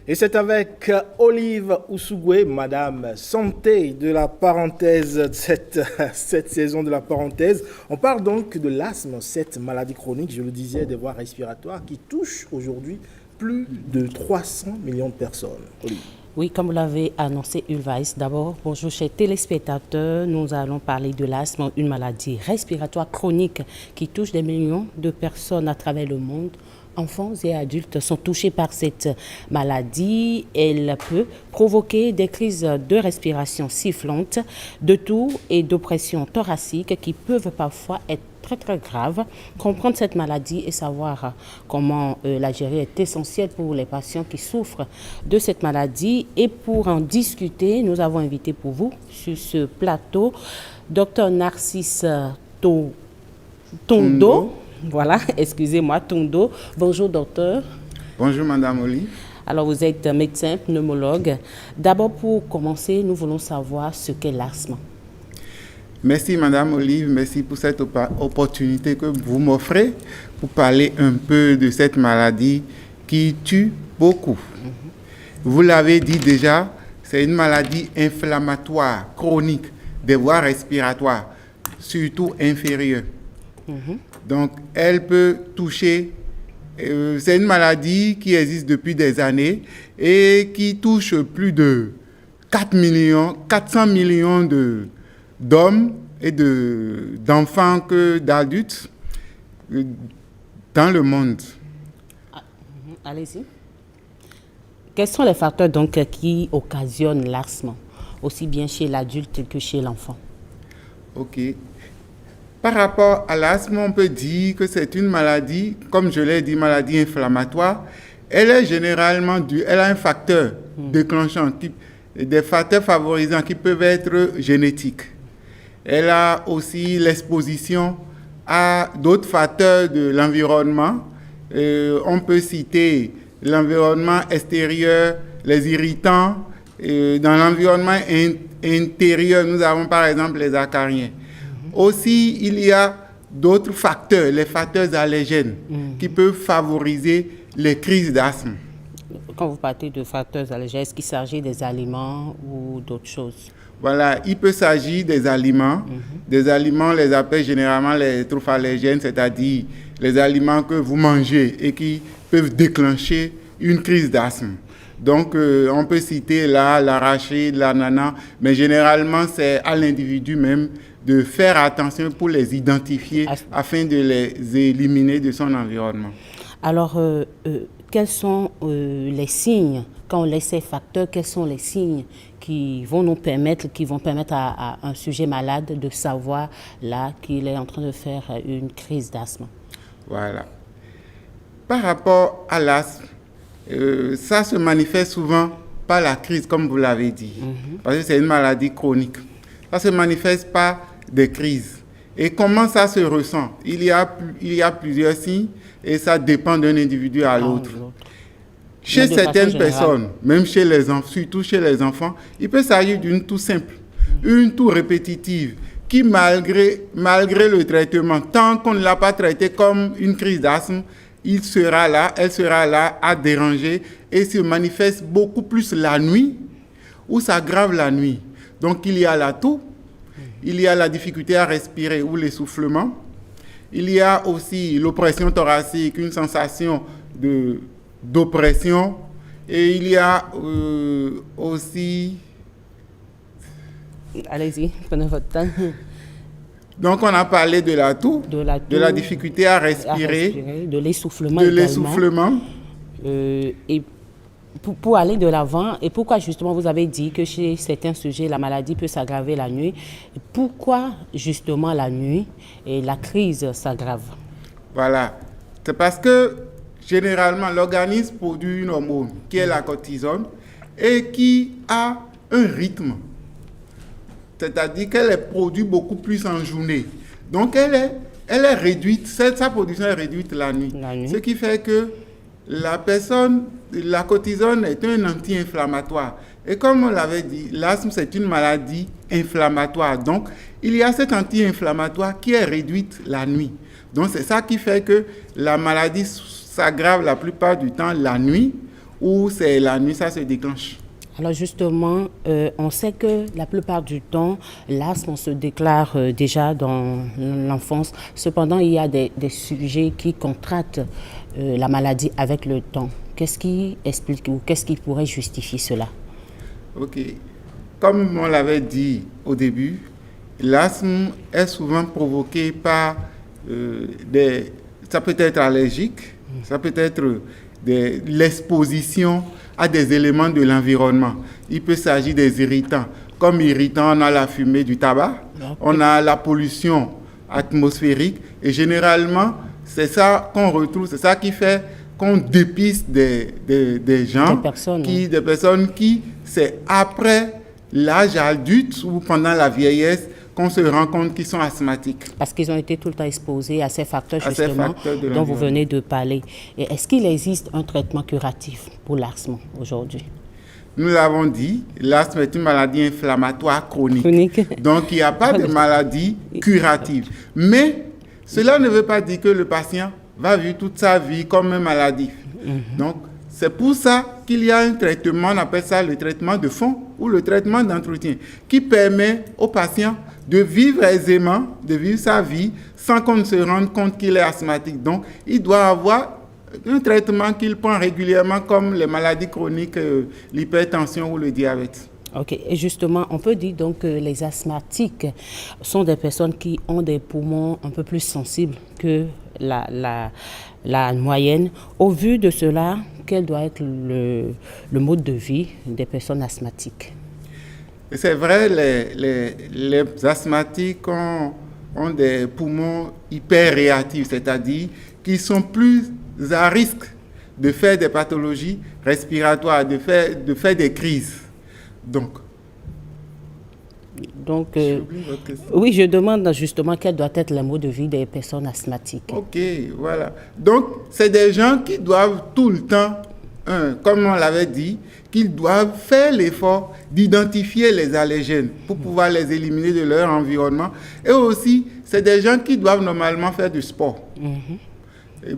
Et c'est avec Olive Oussougoué, Madame Santé de la parenthèse, cette saison de la parenthèse. On parle donc de l'asthme, cette maladie chronique, je le disais, des voies respiratoires qui touche aujourd'hui plus de 300 millions de personnes. Olive. Oui, comme vous l'avez annoncé, Ulvaïs, d'abord, bonjour chers téléspectateurs. Nous allons parler de l'asthme, une maladie respiratoire chronique qui touche des millions de personnes à travers le monde. Enfants et adultes sont touchés par cette maladie. Elle peut provoquer des crises de respiration sifflantes, de toux et d'oppression thoracique qui peuvent parfois être très graves. Comprendre cette maladie et savoir comment la gérer est essentiel pour les patients qui souffrent de cette maladie. Et pour en discuter, nous avons invité pour vous sur ce plateau Dr Narcisse Tondo. Voilà, excusez-moi, Tondo. Bonjour, docteur. Bonjour, Madame Oli. Alors, vous êtes médecin, pneumologue. D'abord, pour commencer, nous voulons savoir ce qu'est l'asthme. Merci, Madame Olive. Merci pour cette opportunité que vous m'offrez pour parler un peu de cette maladie qui tue beaucoup. Vous l'avez dit déjà, c'est une maladie inflammatoire, chronique, des voies respiratoires, surtout inférieures. Donc, elle peut toucher, c'est une maladie qui existe depuis des années et qui touche plus de 400 millions d'hommes et d'enfants que d'adultes dans le monde. Allez-y. Quels sont les facteurs donc qui occasionnent l'asthme, aussi bien chez l'adulte que chez l'enfant? Ok. Par rapport à l'asthme, on peut dire que c'est une maladie, comme je l'ai dit, maladie inflammatoire. Elle est généralement elle a un facteur déclenchant, des facteurs favorisants qui peuvent être génétiques. Elle a aussi l'exposition à d'autres facteurs de l'environnement. On peut citer l'environnement extérieur, les irritants. Dans l'environnement intérieur, nous avons par exemple les acariens. Aussi, il y a d'autres facteurs, les facteurs allergènes, qui peuvent favoriser les crises d'asthme. Quand vous parlez de facteurs allergènes, est-ce qu'il s'agit des aliments ou d'autres choses? Voilà, il peut s'agir des aliments. Des aliments, on les appelle généralement les troupes allergènes, c'est-à-dire les aliments que vous mangez et qui peuvent déclencher une crise d'asthme. Donc, on peut citer là l'arachide, l'ananas, mais généralement, c'est à l'individu même de faire attention pour les identifier afin de les éliminer de son environnement. Alors, quels sont les signes, quand on laisse ces facteurs, quels sont les signes qui vont permettre à un sujet malade de savoir là qu'il est en train de faire une crise d'asthme? Voilà. Par rapport à l'asthme, ça se manifeste souvent par la crise, comme vous l'avez dit, parce que c'est une maladie chronique. Ça se manifeste par des crises. Et comment ça se ressent? Il y a plusieurs signes et ça dépend d'un individu à l'autre. Chez certaines personnes, même chez les enfants, surtout chez les enfants, il peut s'agir d'une toux simple, une toux répétitive, qui malgré le traitement, tant qu'on ne l'a pas traité comme une crise d'asthme, elle sera là à déranger et se manifeste beaucoup plus la nuit ou s'aggrave la nuit. Donc il y a la toux, il y a la difficulté à respirer ou l'essoufflement, il y a aussi l'oppression thoracique, une sensation d'oppression, et il y a aussi... Allez-y, prenez votre temps. Donc, on a parlé de la toux, de la difficulté à respirer, de l'essoufflement. Et pour aller de l'avant, et pourquoi justement vous avez dit que chez certains sujets, la maladie peut s'aggraver la nuit. Pourquoi justement la nuit et la crise s'aggrave? Voilà. C'est parce que généralement, l'organisme produit une hormone qui est la cortisone et qui a un rythme. C'est-à-dire qu'elle est produite beaucoup plus en journée. Donc, elle est réduite, sa production est réduite la nuit. Ce qui fait que la cortisone est un anti-inflammatoire. Et comme on l'avait dit, l'asthme, c'est une maladie inflammatoire. Donc, il y a cette anti-inflammatoire qui est réduite la nuit. Donc, c'est ça qui fait que la maladie s'aggrave la plupart du temps la nuit ou c'est la nuit, ça se déclenche. Alors justement, on sait que la plupart du temps, l'asthme se déclare déjà dans l'enfance. Cependant, il y a des sujets qui contractent la maladie avec le temps. Qu'est-ce qui explique ou qu'est-ce qui pourrait justifier cela? Ok. Comme on l'avait dit au début, l'asthme est souvent provoqué par ça peut être allergique, ça peut être l'exposition à des éléments de l'environnement. Il peut s'agir des irritants. Comme irritants, on a la fumée du tabac, on a la pollution atmosphérique et généralement, c'est ça qu'on retrouve, c'est ça qui fait qu'on dépiste des gens, des personnes qui, c'est après l'âge adulte ou pendant la vieillesse qu'on se rend compte qu'ils sont asthmatiques. Parce qu'ils ont été tout le temps exposés à ces facteurs justement dont vous venez de parler. Et est-ce qu'il existe un traitement curatif pour l'asthme aujourd'hui? Nous l'avons dit, l'asthme est une maladie inflammatoire chronique. Donc, il n'y a pas de maladie curative. Mais cela ne veut pas dire que le patient va vivre toute sa vie comme un maladif. Donc, c'est pour ça qu'il y a un traitement, on appelle ça le traitement de fond ou le traitement d'entretien, qui permet au patient de vivre aisément, de vivre sa vie sans qu'on ne se rende compte qu'il est asthmatique. Donc, il doit avoir un traitement qu'il prend régulièrement comme les maladies chroniques, l'hypertension ou le diabète. Ok, et justement, on peut dire donc que les asthmatiques sont des personnes qui ont des poumons un peu plus sensibles que la moyenne. Au vu de cela, quel doit être le mode de vie des personnes asthmatiques? C'est vrai, les asthmatiques ont des poumons hyper réactifs, c'est-à-dire qu'ils sont plus à risque de faire des pathologies respiratoires, de faire des crises. Donc, oui, je demande justement quel doit être le mode de vie des personnes asthmatiques. Ok, voilà. Donc, c'est des gens qui doivent tout le temps, comme on l'avait dit, qu'ils doivent faire l'effort d'identifier les allergènes pour pouvoir les éliminer de leur environnement. Et aussi, c'est des gens qui doivent normalement faire du sport.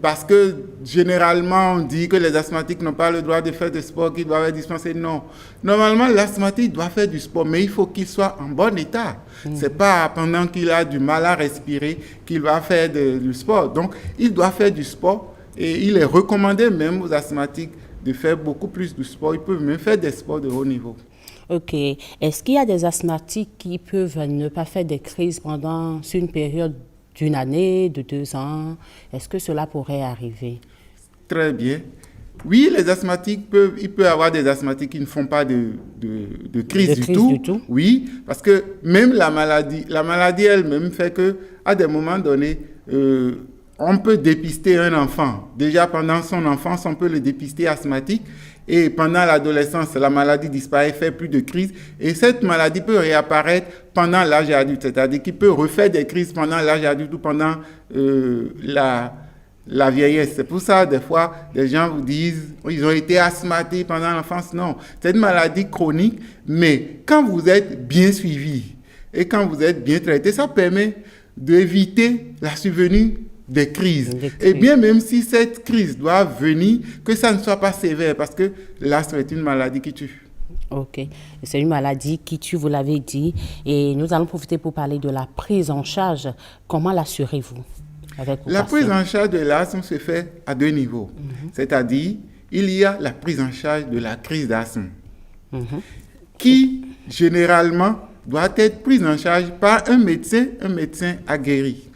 Parce que généralement, on dit que les asthmatiques n'ont pas le droit de faire du sport, qu'ils doivent être dispensés. Non. Normalement, l'asthmatique doit faire du sport, mais il faut qu'il soit en bon état. Ce n'est pas pendant qu'il a du mal à respirer qu'il va faire du sport. Donc, il doit faire du sport et il est recommandé même aux asthmatiques de faire beaucoup plus de sport. Ils peuvent même faire des sports de haut niveau. Ok. Est-ce qu'il y a des asthmatiques qui peuvent ne pas faire des crises pendant une période d'une année, de 2 ans? Est-ce que cela pourrait arriver? Très bien. Oui, les asthmatiques il peut y avoir des asthmatiques qui ne font pas de crise du tout. Oui, parce que même la maladie elle-même fait qu'à des moments donnés, on peut dépister un enfant. Déjà pendant son enfance, on peut le dépister asthmatique. Et pendant l'adolescence, la maladie disparaît, fait plus de crises. Et cette maladie peut réapparaître pendant l'âge adulte. C'est-à-dire qu'il peut refaire des crises pendant l'âge adulte ou pendant la vieillesse. C'est pour ça, des fois, les gens vous disent ils ont été asthmatiques pendant l'enfance. Non, c'est une maladie chronique. Mais quand vous êtes bien suivi et quand vous êtes bien traité, ça permet d'éviter la survenue des crises. Et bien même si cette crise doit venir, que ça ne soit pas sévère, parce que l'asthme est une maladie qui tue. Ok, c'est une maladie qui tue, vous l'avez dit, et nous allons profiter pour parler de la prise en charge. Comment l'assurez-vous avec vos patients? Prise en charge de l'asthme se fait à 2 niveaux. C'est-à-dire, il y a la prise en charge de la crise d'asthme, qui généralement doit être prise en charge par un médecin aguerri.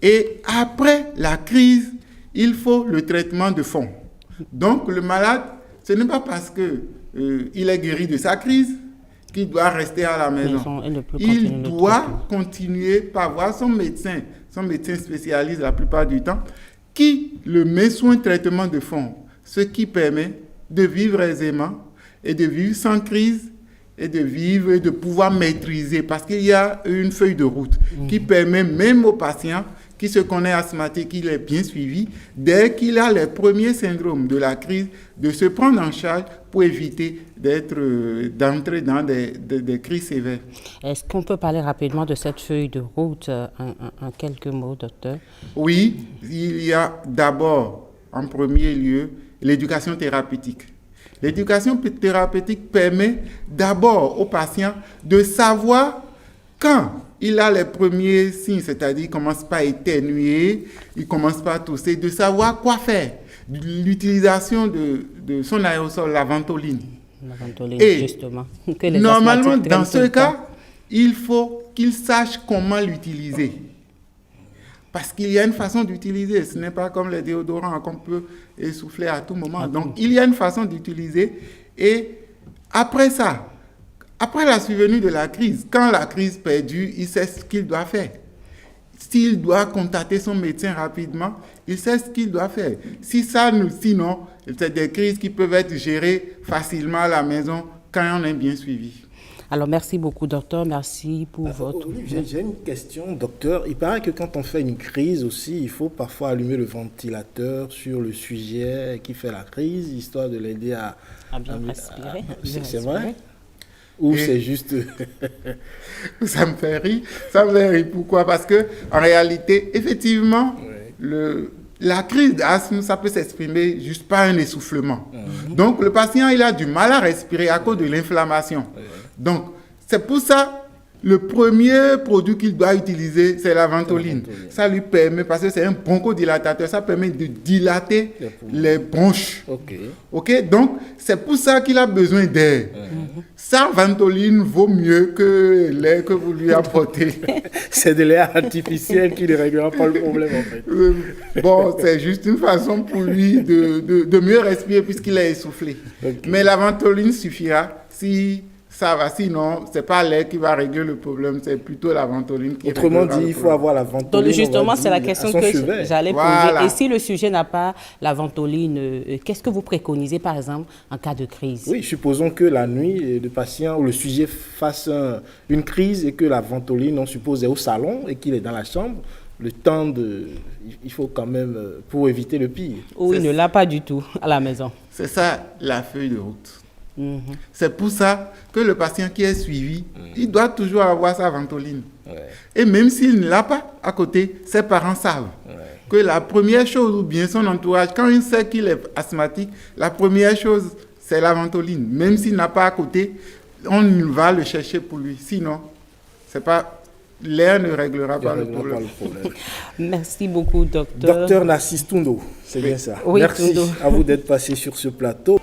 Et après la crise, il faut le traitement de fond. Donc, le malade, ce n'est pas parce qu'il est guéri de sa crise qu'il doit rester à la maison. Il doit continuer par voir son médecin spécialiste la plupart du temps, qui le met sous un traitement de fond, ce qui permet de vivre aisément et de vivre sans crise et de vivre et de pouvoir maîtriser, parce qu'il y a une feuille de route qui permet même aux patients qui se connaît asthmatique, qu'il est bien suivi, dès qu'il a les premiers syndromes de la crise, de se prendre en charge pour éviter d'entrer dans des crises sévères. Est-ce qu'on peut parler rapidement de cette feuille de route en quelques mots, docteur? Oui, il y a d'abord, en premier lieu, l'éducation thérapeutique. L'éducation thérapeutique permet d'abord au patient de savoir quand il a les premiers signes, c'est-à-dire il commence pas à éternuer, il commence pas à tousser, de savoir quoi faire. L'utilisation de son aérosol, la ventoline. La ventoline, Et justement. Que les normalement, asthmatiques dans traînent tout ce le temps. cas, il faut qu'il sache comment l'utiliser. Parce qu'il y a une façon d'utiliser. Ce n'est pas comme les déodorants qu'on peut essouffler à tout moment. Donc, il y a une façon d'utiliser. Et après ça, après la survenue de la crise, quand la crise perdure, il sait ce qu'il doit faire. S'il doit contacter son médecin rapidement, il sait ce qu'il doit faire. Sinon, c'est des crises qui peuvent être gérées facilement à la maison quand on est bien suivi. Alors, merci beaucoup, docteur. Merci pour votre... J'ai une question, docteur. Il paraît que quand on fait une crise aussi, il faut parfois allumer le ventilateur sur le sujet qui fait la crise, histoire de l'aider à bien respirer. C'est vrai? Ou c'est juste... Ça me fait rire. Ça me fait rire. Pourquoi? Parce que en réalité, effectivement, la crise d'asthme, ça peut s'exprimer juste par un essoufflement. Donc, le patient, il a du mal à respirer à cause de l'inflammation. Donc, c'est pour ça, le premier produit qu'il doit utiliser, c'est la ventoline. Ça lui permet, parce que c'est un bronchodilatateur, ça permet de dilater les bronches. OK? Donc, c'est pour ça qu'il a besoin d'air. Sa ventoline vaut mieux que l'air que vous lui apportez. C'est de l'air artificiel qui ne réglera pas le problème, en fait. Bon, c'est juste une façon pour lui de mieux respirer puisqu'il est essoufflé. Mais la ventoline suffira si ça va. Sinon, ce n'est pas l'air qui va régler le problème, c'est plutôt la ventoline qui Autrement réglera dit, le il faut problème. avoir la ventoline. Donc, justement, c'est la question que j'allais Voilà. poser. Et si le sujet n'a pas la ventoline, qu'est-ce que vous préconisez, par exemple, en cas de crise? Oui, supposons que la nuit, le patient ou le sujet fasse une crise et que la ventoline, on suppose, est au salon et qu'il est dans la chambre. Le temps de... Il faut quand même, pour éviter le pire. Ou il ne l'a pas du tout à la maison. C'est ça la feuille de route. C'est pour ça que le patient qui est suivi, il doit toujours avoir sa ventoline. Et même s'il ne l'a pas à côté, ses parents savent que la première chose, ou bien son entourage, quand il sait qu'il est asthmatique, la première chose, c'est la ventoline. Même s'il n'a pas à côté, on va le chercher pour lui. Sinon, c'est pas... l'air ne réglera pas le problème. Merci beaucoup, docteur. Docteur Narcisse Tundo, c'est bien ça. Oui, Merci Tundo. à vous d'être passé sur ce plateau.